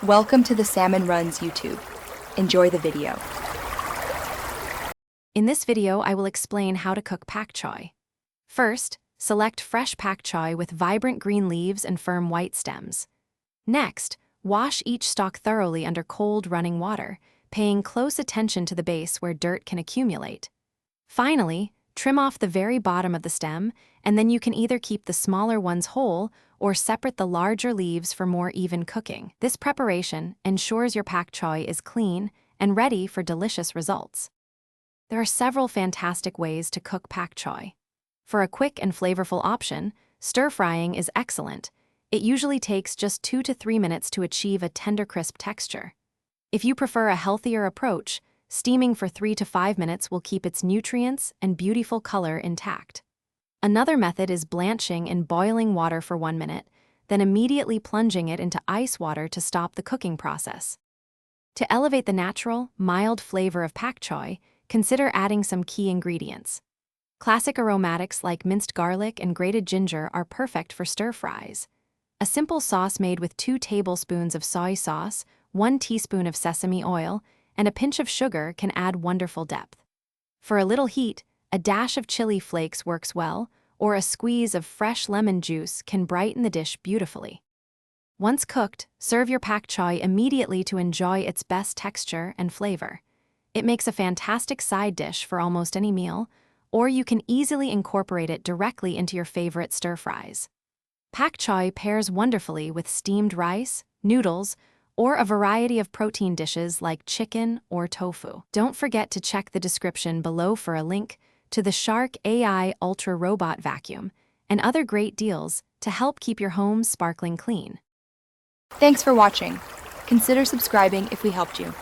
Welcome to the Salmon Runs YouTube. Enjoy the video. In this video, I will explain how to cook Pak Choi. First, select fresh Pak Choi with vibrant green leaves and firm white stems. Next, wash each stalk thoroughly under cold running water, paying close attention to the base where dirt can accumulate. Finally, trim off the very bottom of the stem, and then you can either keep the smaller ones whole or separate the larger leaves for more even cooking. This preparation ensures your Pak Choi is clean and ready for delicious results. There are several fantastic ways to cook Pak Choi. For a quick and flavorful option, stir-frying is excellent. It usually takes just 2 to 3 minutes to achieve a tender, crisp texture. If you prefer a healthier approach, steaming for 3 to 5 minutes will keep its nutrients and beautiful color intact. Another method is blanching in boiling water for 1 minute, then immediately plunging it into ice water to stop the cooking process. To elevate the natural, mild flavor of Pak Choi, consider adding some key ingredients. Classic aromatics like minced garlic and grated ginger are perfect for stir-fries. A simple sauce made with 2 tablespoons of soy sauce, 1 teaspoon of sesame oil, and a pinch of sugar can add wonderful depth. For a little heat, a dash of chili flakes works well, or a squeeze of fresh lemon juice can brighten the dish beautifully. Once cooked, serve your Pak Choi immediately to enjoy its best texture and flavor. It makes a fantastic side dish for almost any meal, or you can easily incorporate it directly into your favorite stir-fries. Pak Choi pairs wonderfully with steamed rice, noodles, or a variety of protein dishes like chicken or tofu. Don't forget to check the description below for a link to the Shark AI Ultra Robot Vacuum and other great deals to help keep your home sparkling clean. Thanks for watching. Consider subscribing if we helped you.